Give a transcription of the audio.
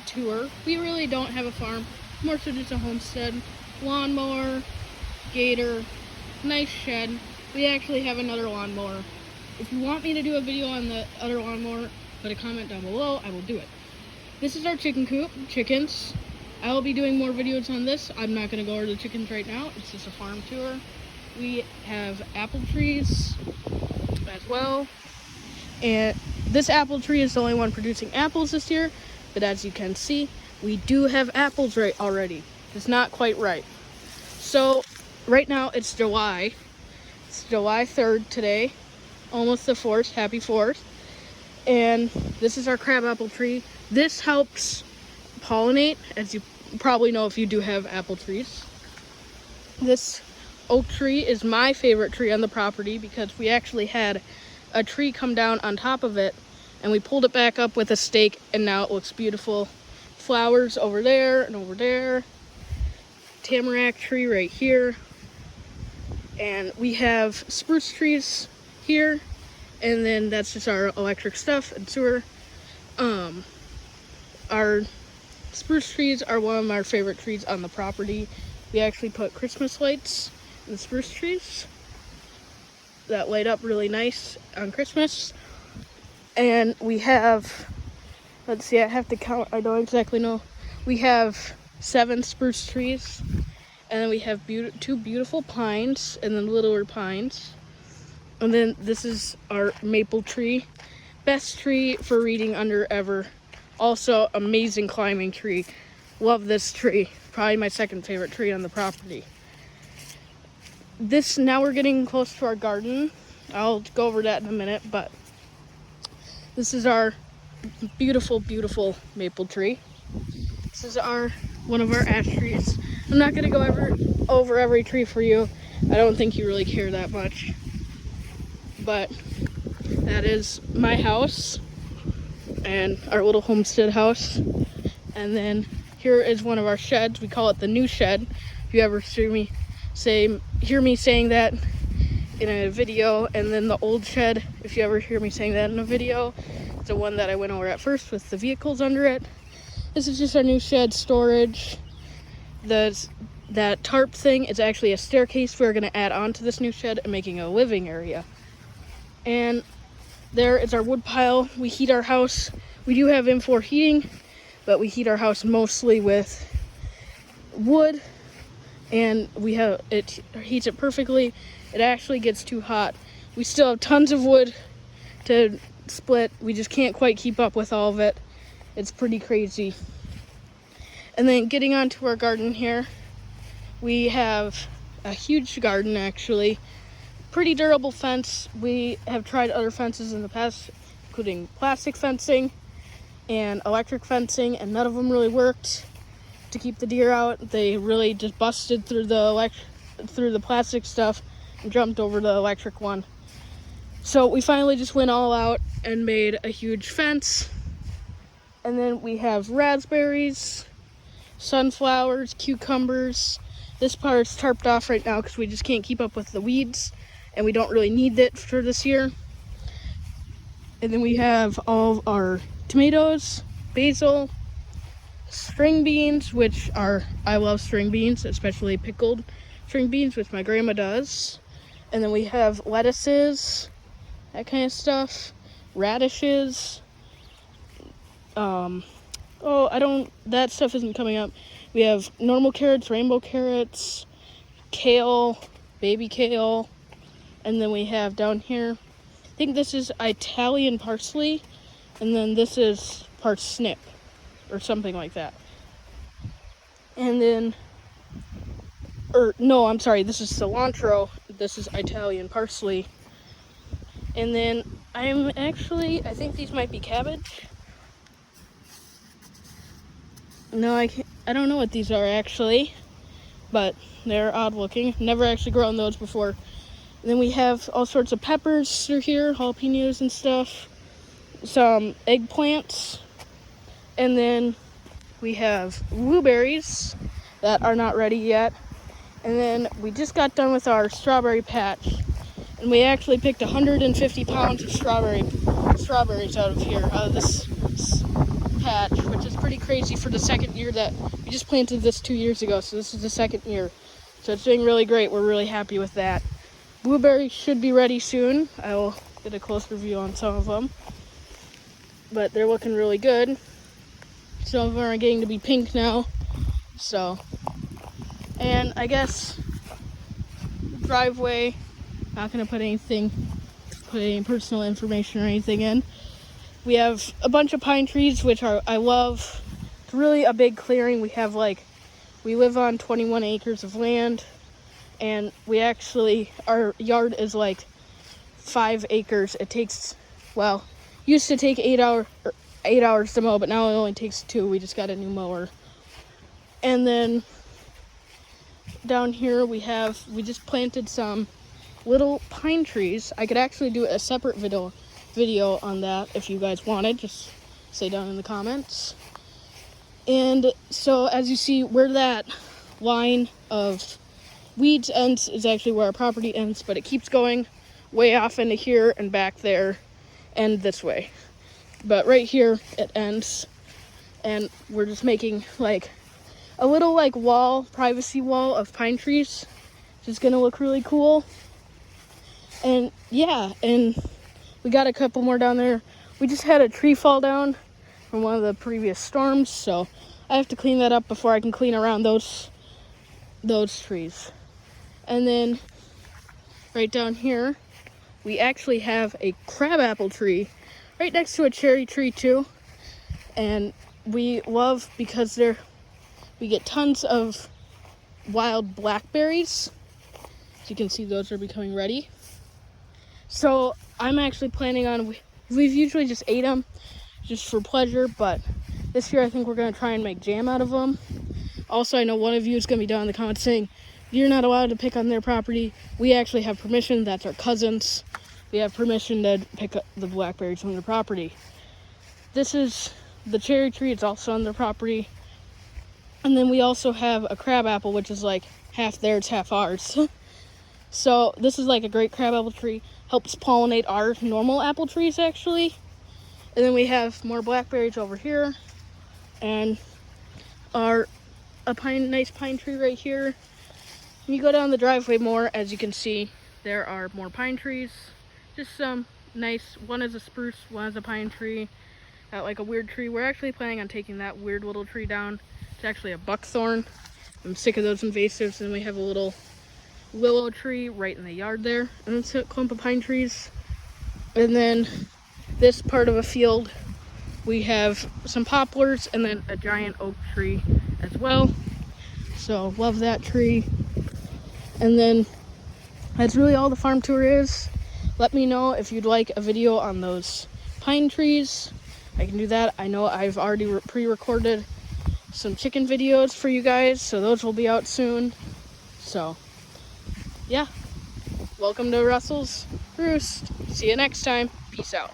farm tour. We really don't have a farm, more so just a homestead. Lawnmower, gator, nice shed. We actually have another lawnmower. If you want me to do a video on the other lawnmower, put a comment down below, I will do it. This is our chicken coop, chickens. I will be doing more videos on this. I'm not going to go over the chickens right now. It's just a farm tour. We have apple trees as well. And this apple tree is the only one producing apples this year. But as you can see, we do have apples right already. It's not quite ripe. So right now it's July. It's July 3rd today. Almost the 4th. Happy 4th. And this is our crabapple tree. This helps pollinate, as you probably know if you do have apple trees. This oak tree is my favorite tree on the property because we actually had a tree come down on top of it and we pulled it back up with a stake and now it looks beautiful. Flowers over there and over there. Tamarack tree right here. And we have spruce trees here. And then that's just our electric stuff and sewer. Our spruce trees are one of our favorite trees on the property. We actually put Christmas lights in the spruce trees that light up really nice on Christmas. And we have, let's see, I have to count, I don't exactly know. We have 7 spruce trees, and then we have 2 beautiful pines, and then littler pines. And then this is our maple tree. Best tree for reading under ever. Also, amazing climbing tree. Love this tree. Probably my second favorite tree on the property. Now we're getting close to our garden. I'll go over that in a minute, but this is our beautiful, beautiful maple tree. This is one of our ash trees. I'm not gonna go over every tree for you. I don't think you really care that much. But that is my house and our little homestead house. And then here is one of our sheds. We call it the new shed. If you ever hear me saying that in a video, and then the old shed, if you ever hear me saying that in a video, it's the one that I went over at first with the vehicles under it. This is just our new shed storage. That tarp thing is actually a staircase we're going to add on to this new shed and making a living area. And there is our wood pile. We heat our house. We do have M4 heating, but we heat our house mostly with wood, and it heats it perfectly. It actually gets too hot. We still have tons of wood to split. We just can't quite keep up with all of it. It's pretty crazy. And then getting onto our garden here, we have a huge garden actually. Pretty durable fence. We have tried other fences in the past, including plastic fencing and electric fencing, and none of them really worked to keep the deer out. They really just busted through the plastic stuff and jumped over the electric one. So we finally just went all out and made a huge fence. And then we have raspberries, sunflowers, cucumbers. This part's tarped off right now because we just can't keep up with the weeds, and we don't really need it for this year. And then we have all of our tomatoes, basil, string beans, I love string beans, especially pickled string beans, which my grandma does. And then we have lettuces, that kind of stuff, radishes. That stuff isn't coming up. We have normal carrots, rainbow carrots, kale, baby kale. And then we have down here, I think this is Italian parsley, and then this is parsnip, or something like that. And then, this is cilantro, this is Italian parsley. And then I think these might be cabbage. No, I don't know what these are actually, but they're odd looking. Never actually grown those before. And then we have all sorts of peppers through here, jalapenos and stuff, some eggplants, and then we have blueberries that are not ready yet. And then we just got done with our strawberry patch, and we actually picked 150 pounds of strawberries out of here, out of this patch, which is pretty crazy for the second year that we just planted this 2 years ago. So this is the second year. So it's doing really great. We're really happy with that. Blueberries should be ready soon. I will get a closer view on some of them. But they're looking really good. Some of them are getting to be pink now. So, and I guess driveway, not gonna put any personal information or anything in. We have a bunch of pine trees, which I love. It's really a big clearing. We live on 21 acres of land, and our yard is like 5 acres. It takes, used to take 8 hours to mow, but now it only takes 2. We just got a new mower. And then down here we just planted some little pine trees. I could actually do a separate video on that if you guys wanted. Just say down in the comments. And so as you see, where that line of weeds ends is actually where our property ends, but it keeps going way off into here and back there and this way. But right here it ends, and we're just making like a little like privacy wall of pine trees. It's gonna look really cool. And yeah, and we got a couple more down there. We just had a tree fall down from one of the previous storms, so I have to clean that up before I can clean around those trees. And then right down here, we actually have a crabapple tree right next to a cherry tree too. And we love because we get tons of wild blackberries. As you can see, those are becoming ready. So I'm actually planning on, we've usually just ate them just for pleasure, but this year I think we're going to try and make jam out of them. Also, I know one of you is going to be down in the comments saying, you're not allowed to pick on their property. We actually have permission. That's our cousins. We have permission to pick up the blackberries from their property. This is the cherry tree. It's also on their property. And then we also have a crabapple, which is like half theirs, half ours. So this is like a great crabapple tree. Helps pollinate our normal apple trees, actually. And then we have more blackberries over here. And nice pine tree right here. When you go down the driveway more, as you can see, there are more pine trees. Just some nice, one is a spruce, one is a pine tree. Got like a weird tree. We're actually planning on taking that weird little tree down. It's actually a buckthorn. I'm sick of those invasives. And we have a little willow tree right in the yard there. And it's a clump of pine trees. And then this part of a field, we have some poplars and then a giant oak tree as well. So love that tree. And then that's really all the farm tour is. Let me know if you'd like a video on those pine trees. I can do that. I know I've already pre-recorded some chicken videos for you guys, so those will be out soon. So yeah, welcome to Russell's Roost. See you next time. Peace out.